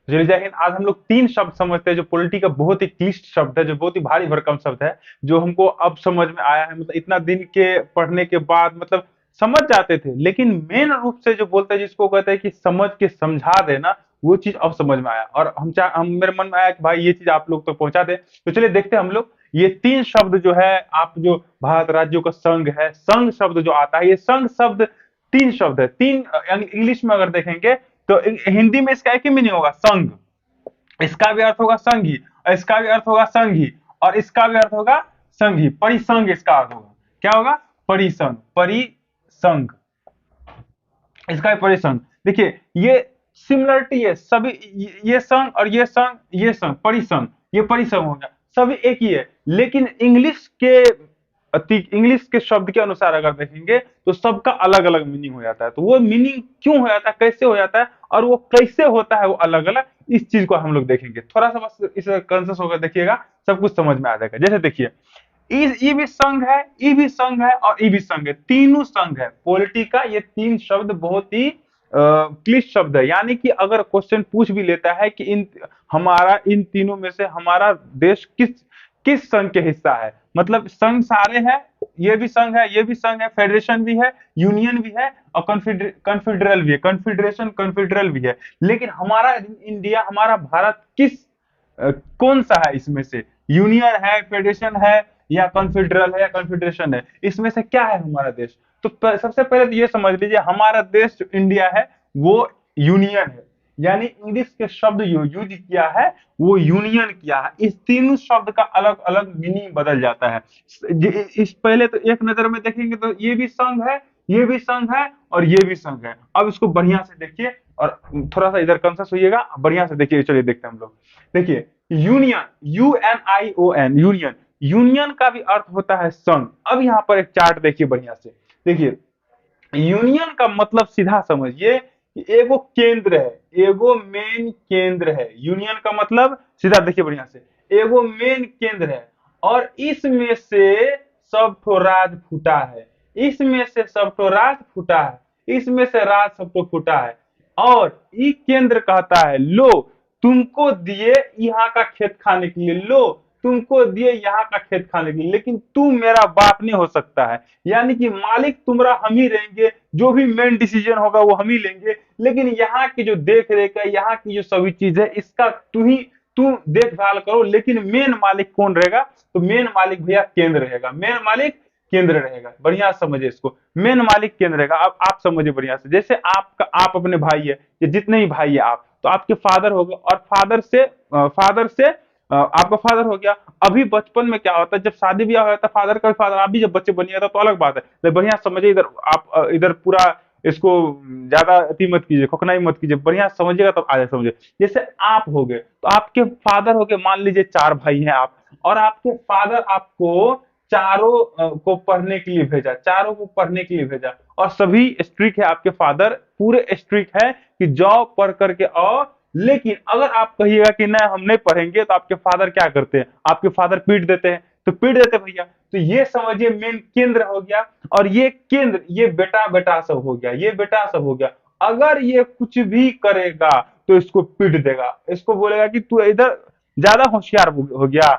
चलिए जय हिंद। आज हम लोग तीन शब्द समझते हैं जो पॉलिटी का बहुत ही क्लिष्ट शब्द है, जो बहुत ही भारी भरकम शब्द है, जो हमको अब समझ में आया है। मतलब इतना दिन के पढ़ने के बाद मतलब समझ जाते थे, लेकिन मेन रूप से जो बोलते हैं जिसको कहते हैं कि समझ के समझा देना, वो चीज अब समझ में आया। और हम मेरे मन में आया कि भाई ये चीज आप लोग तक पहुंचा दे। तो चलिए देखते हैं हम लोग ये तीन शब्द जो है, आप जो भारत राज्यों का संघ है, संघ शब्द जो आता है, ये संघ शब्द तीन शब्द है। तीन यानी इंग्लिश में अगर देखेंगे तो हिंदी में इसका एक ही मीनिंग होगा, संघ। इसका भी अर्थ होगा संघी, और इसका भी अर्थ होगा संघी, और इसका भी अर्थ होगा संघी। परिसंघ इसका अर्थ होगा, क्या होगा? परिसंघ, परिसंघ, इसका भी परिसंघ। देखिए ये सिमिलरिटी है सभी, ये संघ और ये संघ, ये संघ, परिसंघ, ये परिसंघ हो गया, सभी एक ही है। लेकिन इंग्लिश के शब्द के अनुसार अगर देखेंगे तो सबका अलग अलग मीनिंग हो जाता है। तो वो मीनिंग क्यों हो जाता है, कैसे हो जाता है, और वो कैसे होता है वो अलग अलग, इस चीज को हम लोग देखेंगे। थोड़ा सा बस इस कॉन्शियस होकर देखिएगा, सब कुछ समझ में आ जाएगा। जैसे देखिए, ई भी संघ है, ई भी संघ है, और ई भी संघ है, तीनों संघ है। पॉलिटी का ये तीन शब्द बहुत ही क्लिष्ट शब्द है। यानी कि अगर क्वेश्चन पूछ भी लेता है कि इन तीनों में से हमारा देश किस किस संघ के हिस्सा है, मतलब संघ सारे हैं, ये भी संघ है, ये भी संघ है, फेडरेशन भी है, यूनियन भी है, और कॉन्फेडरल भी है, कॉन्फेडरेशन कॉन्फेडरल भी है। लेकिन हमारा इंडिया, हमारा भारत कौन सा है इसमें से? यूनियन है, फेडरेशन है, या कॉन्फेडरल है, या कॉन्फेडरेशन है? इसमें से क्या है हमारा देश? तो सबसे पहले तो ये समझ लीजिए, हमारा देश जो इंडिया है वो यूनियन है। यानी इंग्लिश के शब्द जो यूज किया है वो यूनियन किया है। इस तीनों शब्द का अलग अलग मीनिंग बदल जाता है। इस पहले तो एक नजर में देखेंगे तो ये भी संघ है, ये भी संघ है, और ये भी संघ है। अब इसको बढ़िया से देखिए, और थोड़ा सा इधर कॉन्शियस होइएगा, बढ़िया से देखिए। चलिए देखते हैं हम लोग। देखिए यूनियन, UNION, यूनियन, यूनियन का भी अर्थ होता है संघ। अब यहाँ पर एक चार्ट देखिए बढ़िया से। देखिए यूनियन का मतलब सीधा समझिए कि एगो केंद्र है, एगो मेन केंद्र है। यूनियन का मतलब सीधा देखिए बढ़िया से, एगो मेन केंद्र है, और इसमें से सब ठो राज फूटा है, इसमें से सब ठो राज फूटा है, इसमें से राज सब ठो फूटा है। और ई केंद्र कहता है, लो तुमको दिए यहाँ का खेत खाने के लिए, लो तुमको दिए यहाँ का खेत खाने के लिए, लेकिन तू मेरा बाप नहीं हो सकता है। यानी कि मालिक तुम्हारा हम ही रहेंगे, जो भी मेन डिसीजन होगा वो हम ही लेंगे, लेकिन यहाँ की जो देख रेख है, यहाँ की जो सभी चीज है, इसका तू देखभाल करो। लेकिन मेन मालिक कौन रहेगा? तो मेन मालिक भैया केंद्र रहेगा, मेन मालिक केंद्र रहेगा। बढ़िया समझिए इसको, मेन मालिक केंद्र रहेगा। अब आप समझिए बढ़िया से, जैसे आप अपने भाई है, ये जितने ही भाई है आप, तो आपके फादर हो गए, और फादर से आपका फादर हो गया। अभी बचपन में क्या होता है, जब शादी ब्याह होता है, फादर का भी फादर, आप भी जब बच्चे बनिएगा तो अलग बात है। तो बढ़िया समझिए इधर, आप इधर पूरा इसको ज्यादा अति मत कीजिए, खोखनाई मत कीजिए, बढ़िया समझिएगा तब आगे समझिए। जैसे आप हो गए, तो आपके फादर हो गए, मान लीजिए चार भाई हैं आप, और आपके फादर आपको चारों को पढ़ने के लिए भेजा, चारों को पढ़ने के लिए भेजा, और सभी स्ट्रिक्ट है, आपके फादर पूरे स्ट्रिक्ट है कि जाओ पढ़ करके आओ। लेकिन अगर आप कहिएगा कि नहीं हम नहीं पढ़ेंगे, तो आपके फादर क्या करते हैं? आपके फादर पीट देते हैं। तो पीट देते भैया, तो ये समझिए मेन केंद्र हो गया, और ये केंद्र, ये बेटा बेटा सब हो गया, ये बेटा सब हो गया। अगर ये कुछ भी करेगा तो इसको पीट देगा, इसको बोलेगा कि तू इधर ज्यादा होशियार हो गया,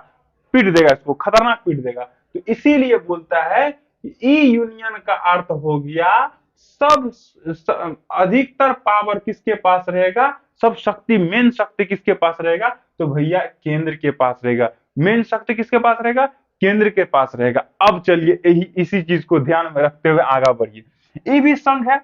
पीट देगा, इसको खतरनाक पीट देगा। तो इसीलिए बोलता है कि ई यूनियन का अर्थ हो गया अधिकतर पावर किसके पास रहेगा, सब शक्ति, मेन शक्ति किसके पास रहेगा? तो भैया केंद्र के पास रहेगा। मेन शक्ति किसके पास रहेगा? केंद्र के पास रहेगा। अब चलिए यही इसी चीज को ध्यान में रखते हुए आगे बढ़िए। ये भी संघ है,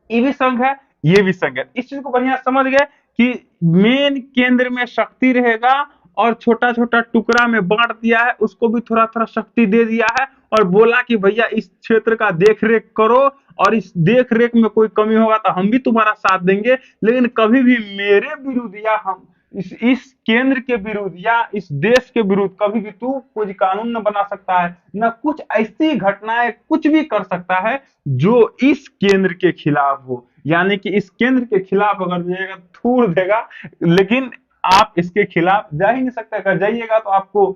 ये भी संघ है, ये भी संघ है। इस चीज को बढ़िया समझ गए कि मेन केंद्र में शक्ति रहेगा, और छोटा छोटा टुकड़ा में बांट दिया है, उसको भी थोड़ा थोड़ा शक्ति दे दिया है, और बोला कि भैया इस क्षेत्र का देख रेख करो, और इस देख रेख में कोई कमी होगा तो हम भी तुम्हारा साथ देंगे, लेकिन कभी भी मेरे विरुद्ध, या हम इस केंद्र के विरुद्ध, या इस देश के विरुद्ध कभी भी तू कोई कानून न बना सकता है, न कुछ ऐसी घटनाएं कुछ भी कर सकता है जो इस केंद्र के खिलाफ हो। यानी कि इस केंद्र के खिलाफ अगर जाइएगा थूर देगा, लेकिन आप इसके खिलाफ जा ही नहीं सकते। अगर जाइएगा तो आपको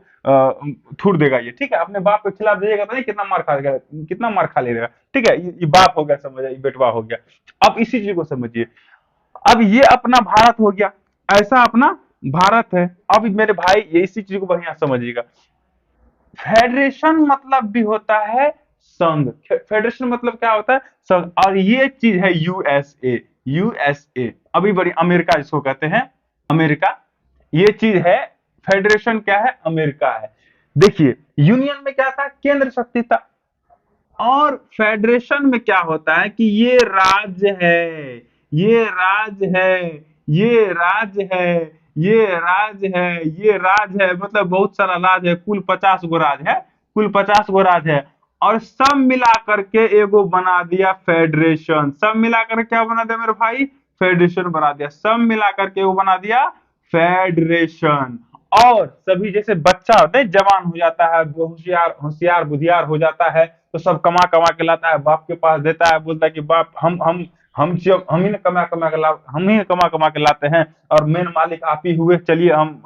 थूर देगा ये, ठीक है? अपने बाप के खिलाफ जाइएगा तो नहीं, कितना मार खा लेगा, कितना मार खा लेगा, ठीक है? ये बाप हो गया, समझ, ये बेटवा हो गया। अब इसी चीज को समझिए। अब ये अपना भारत हो गया, ऐसा अपना भारत है। अब मेरे भाई ये इसी चीज को बढ़िया समझिएगा, फेडरेशन मतलब भी होता है संघ। फेडरेशन मतलब क्या होता है? संघ। और ये चीज है यूएसए। यूएसए अभी बड़ी अमेरिका जिसको कहते हैं, अमेरिका, ये चीज है। फेडरेशन क्या है? अमेरिका है। देखिए यूनियन में क्या था? केंद्र शक्ति था। और फेडरेशन में क्या होता है कि ये राज्य है, ये राज्य है, ये राज्य है, ये राज्य है, ये राज्य है, मतलब बहुत सारा राज्य है, कुल 50 गो राज्य है, कुल 50 गो राज्य है। और सब मिला करके एगो बना दिया फेडरेशन। सब मिला कर क्या बना दिया मेरे भाई? फेडरेशन बना दिया। सब मिला करके वो बना दिया फेडरेशन। और सभी जैसे बच्चा होता है, जवान हो जाता है, होशियार होशियार बुधियार हो जाता है, तो सब कमा कमा के लाता है, बाप के पास देता है, बोलता है कि बाप हम ही ने हम ही कमा कमा के लाते हैं, और मेन मालिक आप ही हुए, चलिए हम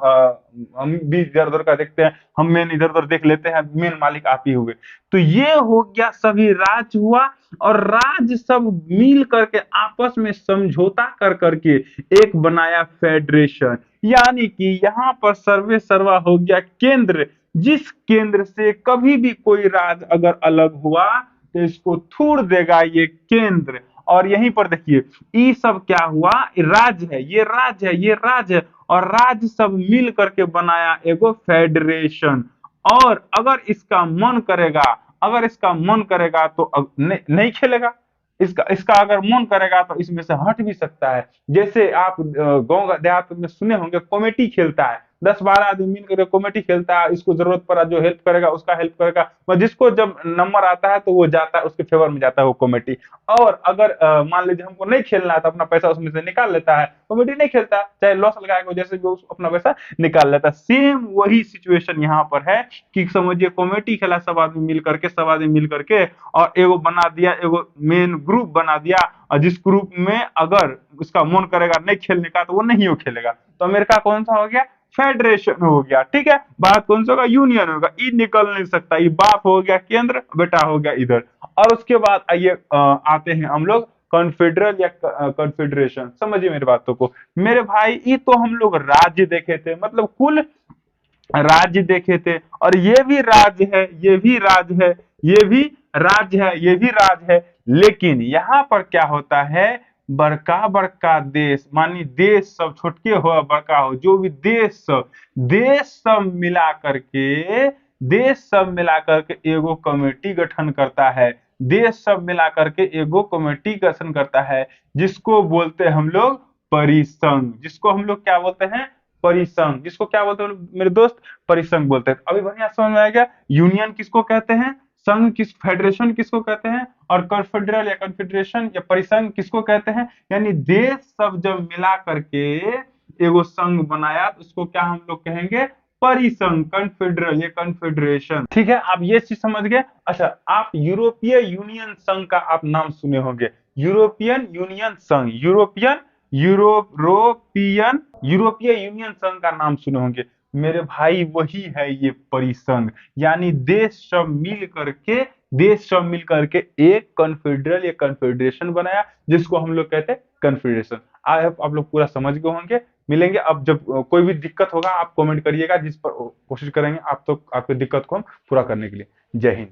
भी इधर उधर का देखते हैं, हम मेन इधर उधर देख लेते हैं, मेन मालिक आप ही हुए। तो ये हो गया, सभी राज्य हुआ। और राज्य सब मिल करके आपस में समझौता कर करके एक बनाया फेडरेशन। यानी कि यहाँ पर सर्वे सर्वा हो गया केंद्र, जिस केंद्र से कभी भी कोई राज्य अगर अलग हुआ तो इसको थूड़ देगा ये केंद्र। और यहीं पर देखिए ये सब क्या हुआ, राज्य है, ये राज्य है, ये राज्य है, और राज्य सब मिल करके बनाया एगो फेडरेशन। और अगर इसका मन करेगा, अगर इसका मन करेगा तो नहीं खेलेगा, इसका इसका अगर मन करेगा तो इसमें से हट भी सकता है। जैसे आप गांव देहात में सुने होंगे, कमेटी खेलता है, 10-12 आदमी मिलकर कमेटी खेलता है, इसको जरूरत पड़ा जो हेल्प करेगा उसका हेल्प करेगा, और जिसको जब नंबर आता है तो वो जाता है, उसके फेवर में जाता है वो कमेटी। और अगर मान लीजिए हमको नहीं खेलना है तो अपना पैसा उसमें से निकाल लेता है, कमेटी नहीं खेलता, चाहे लॉस लगाएगा जैसे भी, अपना पैसा निकाल लेता है। सेम वही सिचुएशन यहाँ पर है कि समझिए कमेटी खेला, सब आदमी मिल करके, सब आदमी मिल करके, और एगो बना दिया, एगो मेन ग्रुप बना दिया, और जिस ग्रुप में अगर उसका मन करेगा नहीं खेलने का तो वो नहीं हो खेलेगा। तो अमेरिका कौन सा हो गया? फेडरेशन हो गया। ठीक है, भारत कौन सा होगा? यूनियन होगा। ई निकल नहीं सकता, ये बाप हो गया केंद्र, बेटा हो गया इधर। और उसके बाद आइए आते हैं हम लोग कॉन्फेडरल या कॉन्फेडरेशन। समझिए मेरी बातों को मेरे भाई, ये तो हम लोग राज्य देखे थे, मतलब कुल राज्य देखे थे, और ये भी राज्य है, ये भी राज्य है, ये भी राज्य है, ये भी राज्य है। लेकिन यहाँ पर क्या होता है, बड़का बड़का देश, मानी देश सब छोटके हो बड़का हो, जो भी देश सब मिला करके, देश सब मिला करके एगो कमेटी गठन करता है। देश सब मिला करके एगो कमेटी गठन करता है, जिसको बोलते हैं हम लोग परिसंघ। जिसको हम लोग क्या बोलते हैं? परिसंघ। जिसको क्या बोलते हैं मेरे दोस्त? परिसंघ बोलते हैं। अभी बढ़िया समझ में आ गया, यूनियन किसको कहते हैं, संघ किस, फेडरेशन किसको कहते हैं, और कॉन्फेडरल या कॉन्फेडरेशन या परिसंघ किसको कहते हैं? यानी देश सब जब मिला करके एगो संघ बनाया तो उसको क्या हम लोग कहेंगे? परिसंघ, कॉन्फेडरल या कॉन्फेडरेशन। ठीक है, आप ये चीज समझ गए। अच्छा, आप यूरोपीय यूनियन संघ का आप नाम सुने होंगे, यूरोपियन यूनियन संघ, यूरोपियन यूरोपीय यूनियन संघ का नाम सुने होंगे। मेरे भाई वही है ये परिसंघ। यानी देश सब मिल करके एक कॉन्फेडरल या कॉन्फेडरेशन बनाया, जिसको हम लोग कहते हैं कॉन्फेडरेशन। आप लोग पूरा समझ गए होंगे। मिलेंगे अब, जब कोई भी दिक्कत होगा आप कमेंट करिएगा, जिस पर कोशिश करेंगे आप तो आपकी दिक्कत को हम पूरा करने के लिए। जय हिंद।